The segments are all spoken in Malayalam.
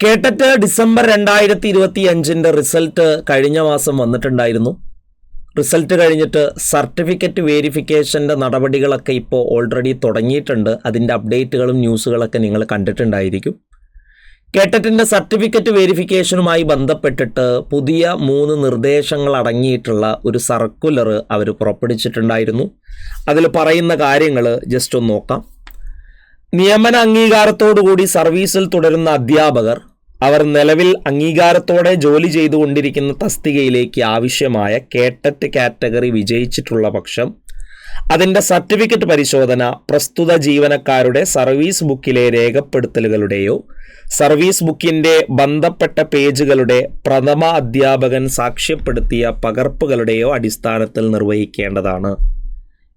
കേട്ടറ്റ് ഡിസംബർ 2025 റിസൾട്ട് കഴിഞ്ഞ മാസം വന്നിട്ടുണ്ടായിരുന്നു. റിസൾട്ട് കഴിഞ്ഞിട്ട് സർട്ടിഫിക്കറ്റ് വേരിഫിക്കേഷൻ്റെ നടപടികളൊക്കെ ഇപ്പോൾ ഓൾറെഡി തുടങ്ങിയിട്ടുണ്ട്. അതിൻ്റെ അപ്ഡേറ്റുകളും ന്യൂസുകളൊക്കെ നിങ്ങൾ കണ്ടിട്ടുണ്ടായിരിക്കും. കേട്ടറ്റിൻ്റെ സർട്ടിഫിക്കറ്റ് വേരിഫിക്കേഷനുമായി ബന്ധപ്പെട്ടിട്ട് പുതിയ 3 നിർദ്ദേശങ്ങൾ അടങ്ങിയിട്ടുള്ള ഒരു സർക്കുലർ അവർ പുറപ്പെടുവിച്ചിട്ടുണ്ടായിരുന്നു. അതിൽ പറയുന്ന കാര്യങ്ങൾ ജസ്റ്റ് ഒന്ന് നോക്കാം. നിയമന അംഗീകാരത്തോടുകൂടി സർവീസിൽ തുടരുന്ന അധ്യാപകർ അവർ നിലവിൽ അംഗീകാരത്തോടെ ജോലി ചെയ്തുകൊണ്ടിരിക്കുന്ന തസ്തികയിലേക്ക് ആവശ്യമായ കേട്ടറ്റ് കാറ്റഗറി വിജയിച്ചിട്ടുള്ള പക്ഷം അതിൻ്റെ സർട്ടിഫിക്കറ്റ് പരിശോധന പ്രസ്തുത ജീവനക്കാരുടെ സർവീസ് ബുക്കിലെ രേഖപ്പെടുത്തലുകളുടെയോ സർവീസ് ബുക്കിൻ്റെ ബന്ധപ്പെട്ട പേജുകളുടെ പ്രഥമ അധ്യാപകൻ സാക്ഷ്യപ്പെടുത്തിയ പകർപ്പുകളുടെയോ അടിസ്ഥാനത്തിൽ നിർവഹിക്കേണ്ടതാണ്.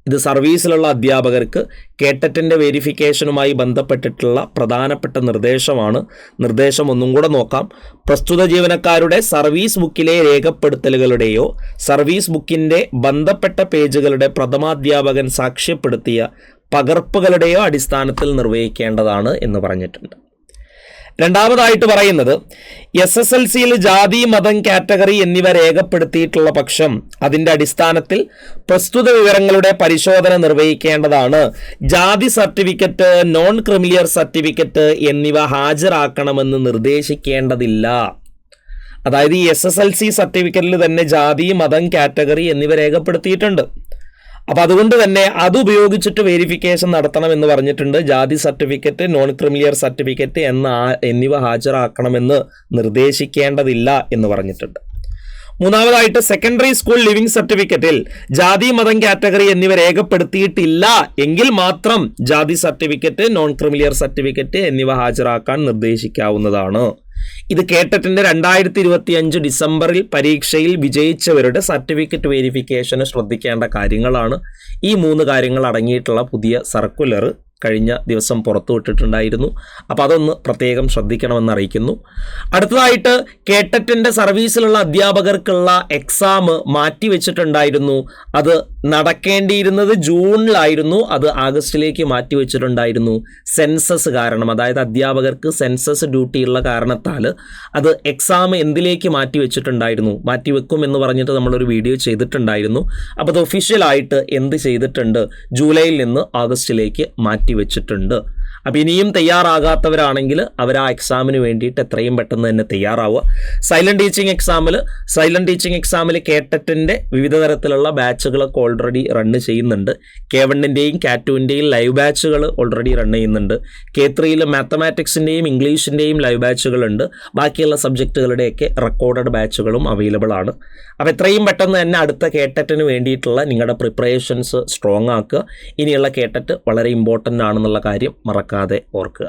ഇത് സർവീസിലുള്ള അധ്യാപകർക്ക് കേട്ടറ്റിൻ്റെ വേരിഫിക്കേഷനുമായി ബന്ധപ്പെട്ടിട്ടുള്ള പ്രധാനപ്പെട്ട നിർദ്ദേശമാണ്. നിർദ്ദേശം ഒന്നും കൂടെ നോക്കാം. പ്രസ്തുത ജീവനക്കാരുടെ സർവീസ് ബുക്കിലെ രേഖപ്പെടുത്തലുകളുടെയോ സർവീസ് ബുക്കിൻ്റെ ബന്ധപ്പെട്ട പേജുകളുടെ പ്രഥമാധ്യാപകൻ സാക്ഷ്യപ്പെടുത്തിയ പകർപ്പുകളുടെയോ അടിസ്ഥാനത്തിൽ നിർവഹിക്കേണ്ടതാണ് എന്ന് പറഞ്ഞിട്ടുണ്ട്. രണ്ടാമതായിട്ട് പറയുന്നത് SSLCയിൽ ജാതി മതം കാറ്റഗറി എന്നിവ രേഖപ്പെടുത്തിയിട്ടുള്ള പക്ഷം അതിൻ്റെ അടിസ്ഥാനത്തിൽ പ്രസ്തുത വിവരങ്ങളുടെ പരിശോധന നിർവഹിക്കേണ്ടതാണ്. ജാതി സർട്ടിഫിക്കറ്റ്, നോൺ ക്രിമിലിയർ സർട്ടിഫിക്കറ്റ് എന്നിവ ഹാജരാക്കണമെന്ന് നിർദ്ദേശിക്കേണ്ടതില്ല. അതായത് ഈ SSLC സർട്ടിഫിക്കറ്റിൽ തന്നെ ജാതി മതം കാറ്റഗറി എന്നിവ രേഖപ്പെടുത്തിയിട്ടുണ്ട്. അപ്പോൾ അതുകൊണ്ട് തന്നെ അതുപയോഗിച്ചിട്ട് വേരിഫിക്കേഷൻ നടത്തണമെന്ന് പറഞ്ഞിട്ടുണ്ട്. ജാതി സർട്ടിഫിക്കറ്റ്, നോൺ ക്രിമിലിയർ സർട്ടിഫിക്കറ്റ് എന്നിവ ഹാജരാക്കണമെന്ന് നിർദ്ദേശിക്കേണ്ടതില്ല എന്ന് പറഞ്ഞിട്ടുണ്ട്. മൂന്നാമതായിട്ട് സെക്കൻഡറി സ്കൂൾ ലിവിംഗ് സർട്ടിഫിക്കറ്റിൽ ജാതി മതം കാറ്റഗറി എന്നിവ രേഖപ്പെടുത്തിയിട്ടില്ല എങ്കിൽ മാത്രം ജാതി സർട്ടിഫിക്കറ്റ്, നോൺ ക്രിമിലിയർ സർട്ടിഫിക്കറ്റ് എന്നിവ ഹാജരാക്കാൻ നിർദ്ദേശിക്കാവുന്നതാണ്. ഇത് കേട്ടറ്റിൻ്റെ 2025 ഡിസംബറിൽ പരീക്ഷയിൽ വിജയിച്ചവരുടെ സർട്ടിഫിക്കറ്റ് വേരിഫിക്കേഷന് ശ്രദ്ധിക്കേണ്ട കാര്യങ്ങളാണ്. ഈ 3 കാര്യങ്ങൾ അടങ്ങിയിട്ടുള്ള പുതിയ സർക്കുലർ കഴിഞ്ഞ ദിവസം പുറത്തുവിട്ടിട്ടുണ്ടായിരുന്നു. അപ്പോൾ അതൊന്ന് പ്രത്യേകം ശ്രദ്ധിക്കണമെന്ന് അറിയിക്കുന്നു. അടുത്തതായിട്ട് കേട്ടറ്റിൻ്റെ സർവീസിലുള്ള അധ്യാപകർക്കുള്ള എക്സാം മാറ്റിവെച്ചിട്ടുണ്ടായിരുന്നു. അത് നടക്കേണ്ടിയിരുന്നത് ജൂണിലായിരുന്നു, അത് ആഗസ്റ്റിലേക്ക് മാറ്റിവെച്ചിട്ടുണ്ടായിരുന്നു. സെൻസസ് കാരണം, അതായത് അധ്യാപകർക്ക് സെൻസസ് ഡ്യൂട്ടിയുള്ള കാരണത്താൽ അത് എക്സാം എന്തിലേക്ക് മാറ്റിവെച്ചിട്ടുണ്ടായിരുന്നു, മാറ്റിവെക്കും എന്ന് പറഞ്ഞിട്ട് നമ്മളൊരു വീഡിയോ ചെയ്തിട്ടുണ്ടായിരുന്നു. അപ്പോൾ അത് ഒഫീഷ്യലായിട്ട് എന്ത് ചെയ്തിട്ടുണ്ട്, ജൂലൈയിൽ നിന്ന് ആഗസ്റ്റിലേക്ക് മാറ്റിവെച്ചിട്ടുണ്ട്. അപ്പോൾ ഇനിയും തയ്യാറാകാത്തവരാണെങ്കിൽ അവർ ആ എക്സാമിന് വേണ്ടിയിട്ട് എത്രയും പെട്ടെന്ന് തന്നെ തയ്യാറാവുക. സൈലന്റ് ടീച്ചിങ് എക്സാമിൽ കേട്ടറ്റിൻ്റെ വിവിധ തരത്തിലുള്ള ബാച്ചുകളൊക്കെ ഓൾറെഡി റണ്ണ് ചെയ്യുന്നുണ്ട്. K1-ൻ്റെയും K2-ൻ്റെയും ലൈവ് ബാച്ചുകൾ ഓൾറെഡി റൺ ചെയ്യുന്നുണ്ട്. K3-യിൽ മാത്തമാറ്റിക്സിൻ്റെയും ഇംഗ്ലീഷിൻ്റെയും ലൈവ് ബാച്ചുകളുണ്ട്. ബാക്കിയുള്ള സബ്ജക്റ്റുകളുടെയൊക്കെ റെക്കോർഡഡ് ബാച്ചുകളും അവൈലബിൾ ആണ്. അപ്പോൾ എത്രയും പെട്ടെന്ന് തന്നെ അടുത്ത കേട്ടറ്റിന് വേണ്ടിയിട്ടുള്ള നിങ്ങളുടെ പ്രിപ്പറേഷൻസ് സ്ട്രോങ് ആക്കുക. ഇനിയുള്ള കേട്ടറ്റ് വളരെ ഇമ്പോർട്ടൻ്റ് ആണെന്നുള്ള കാര്യം മറക്കാതെ ഓർക്കുക.